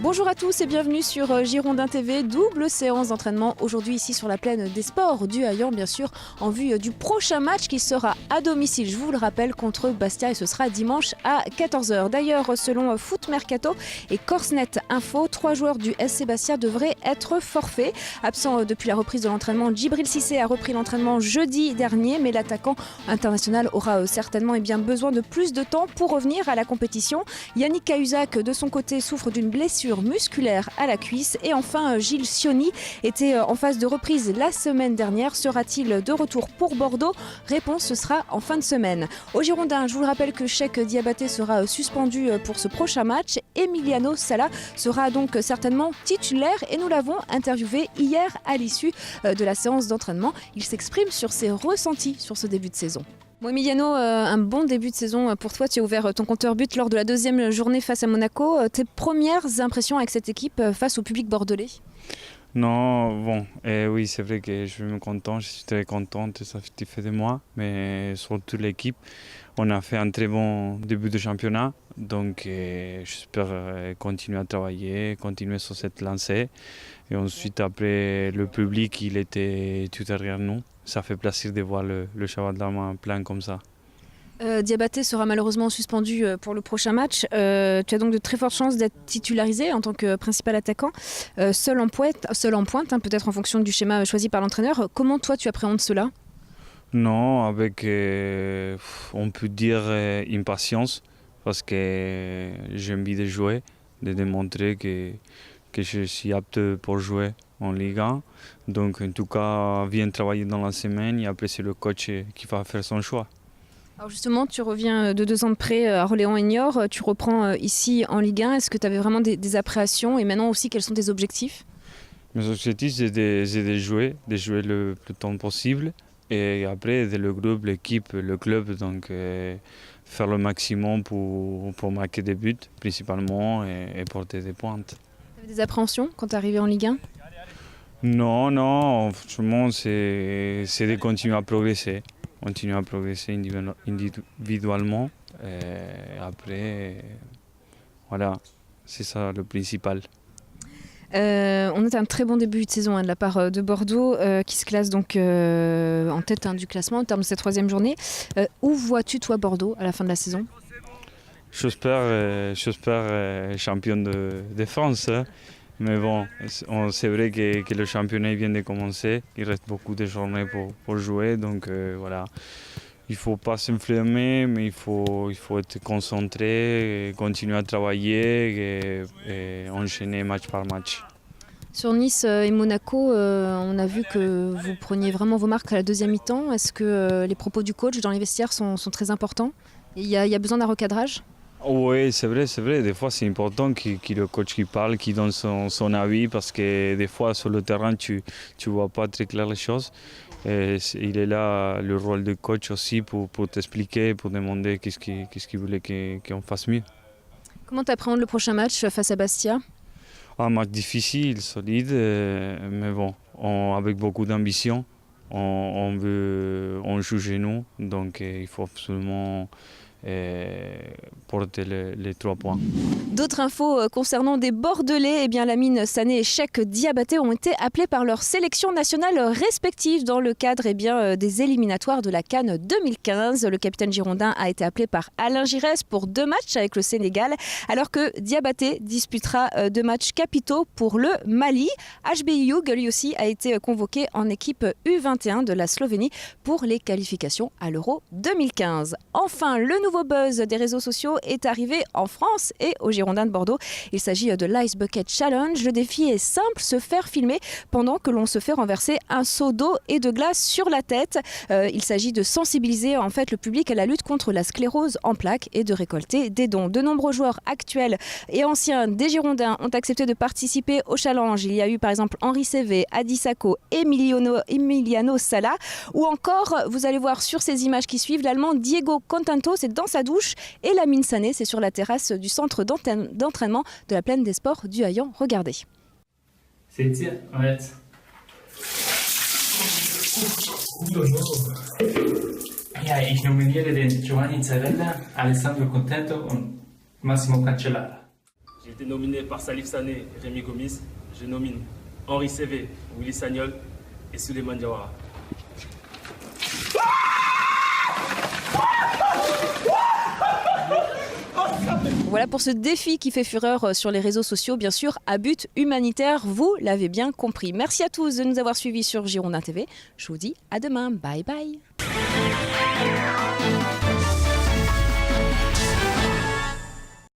Bonjour à tous et bienvenue sur Girondin TV, double séance d'entraînement aujourd'hui ici sur la plaine des sports du Haillan, bien sûr, en vue du prochain match qui sera à domicile, je vous le rappelle, contre Bastia et ce sera dimanche à 14h. D'ailleurs, selon Foot Mercato et Corsnet Info, 3 joueurs du SC Bastia devraient être forfaits. Absent depuis la reprise de l'entraînement, Djibril Cissé a repris l'entraînement jeudi dernier, mais l'attaquant international aura certainement besoin de plus de temps pour revenir à la compétition. Yannick Cahuzac, de son côté, souffre d'une blessure musculaire à la cuisse. Et enfin, Gilles Sioni était en phase de reprise la semaine dernière. Sera-t-il de retour pour Bordeaux? Réponse, ce sera en fin de semaine. Au Girondin, je vous le rappelle que Cheikh Diabaté sera suspendu pour ce prochain match. Emiliano Sala sera donc certainement titulaire et nous l'avons interviewé hier à l'issue de la séance d'entraînement. Il s'exprime sur ses ressentis sur ce début de saison. Bon, Emiliano, un bon début de saison pour toi. Tu as ouvert ton compteur but lors de la deuxième journée face à Monaco. Tes premières impressions avec cette équipe face au public bordelais? Non, bon, oui, c'est vrai que je suis content, je suis très content, ça fait des mois, mais surtout l'équipe, on a fait un très bon début de championnat, donc j'espère continuer à travailler, continuer sur cette lancée, et ensuite après le public, il était tout derrière nous, ça fait plaisir de voir le Chaval d'Armes plein comme ça. Diabaté sera malheureusement suspendu pour le prochain match. Tu as donc de très fortes chances d'être titularisé en tant que principal attaquant, seul en pointe, peut-être en fonction du schéma choisi par l'entraîneur. Comment toi tu appréhendes cela? Non, avec, on peut dire impatience, parce que j'ai envie de jouer, de démontrer que je suis apte pour jouer en Ligue 1. Donc en tout cas, viens travailler dans la semaine et après c'est le coach qui va faire son choix. Alors justement, tu reviens de 2 ans de près à Orléans et Niort, tu reprends ici en Ligue 1. Est-ce que tu avais vraiment des appréhensions et maintenant aussi quels sont tes objectifs? Mes objectifs c'est de jouer le plus temps possible et après le groupe, l'équipe, le club, donc faire le maximum pour marquer des buts principalement et porter des pointes. Tu avais des appréhensions quand tu es arrivé en Ligue 1? Non, franchement c'est de continuer à progresser. Individuellement. Et après, voilà, c'est ça le principal. On note un très bon début de saison de la part de Bordeaux qui se classe donc en tête du classement en termes de cette 3e journée. Où vois-tu toi Bordeaux à la fin de la saison? J'espère champion de France. Mais bon, c'est vrai que le championnat vient de commencer, il reste beaucoup de journées pour jouer, donc voilà. Il ne faut pas s'enflammer, mais il faut être concentré, continuer à travailler et enchaîner match par match. Sur Nice et Monaco, on a vu que vous preniez vraiment vos marques à la deuxième mi-temps. Est-ce que les propos du coach dans les vestiaires sont très importants? Il y a besoin d'un recadrage? Oui, c'est vrai. Des fois, c'est important que le coach qui parle, qui donne son avis, parce que des fois, sur le terrain, tu ne vois pas très clair les choses. Et il est là, le rôle de coach aussi, pour t'expliquer, pour demander qu'est-ce qu'il voulait qu'on fasse mieux. Comment tu appréhendes le prochain match face à Bastia? Un match difficile, solide, mais bon, avec beaucoup d'ambition. On joue chez nous, donc il faut absolument porter les 3 points. D'autres infos concernant des Bordelais, Lamine Sané et Cheikh Diabaté ont été appelés par leurs sélections nationales respectives dans le cadre des éliminatoires de la CAN 2015. Le capitaine girondin a été appelé par Alain Giresse pour 2 matchs avec le Sénégal, alors que Diabaté disputera 2 matchs capitaux pour le Mali. HB Hugh, lui aussi, a été convoqué en équipe U21 de la Slovénie pour les qualifications à l'Euro 2015. Enfin, le nouveau buzz des réseaux sociaux est arrivé en France et au Girondin de Bordeaux. Il s'agit de l'Ice Bucket Challenge. Le défi est simple, se faire filmer pendant que l'on se fait renverser un seau d'eau et de glace sur la tête. Il s'agit de sensibiliser le public à la lutte contre la sclérose en plaques et de récolter des dons. De nombreux joueurs actuels et anciens des Girondins ont accepté de participer au challenge. Il y a eu par exemple Henri Cévé, Adi Sacco, Emiliano Sala ou encore, vous allez voir sur ces images qui suivent, l'Allemand Diego Contanto, c'est dans sa douche, et Lamine Sané, c'est sur la terrasse du centre d'entraînement de la plaine des sports du Haillan. Regardez. Seht ihr? Und jetzt. Ja, ich nominiere den Giovanni Zarella, Alessandro Contento und Massimo Cancellara. J'ai été nominé par Salif Sané et Rémi Gomis. Je nomine Henri Cévé, Willy Sagnol et Souleymane Diawara. Voilà pour ce défi qui fait fureur sur les réseaux sociaux, bien sûr, à but humanitaire, vous l'avez bien compris. Merci à tous de nous avoir suivis sur Girondin TV. Je vous dis à demain, bye bye.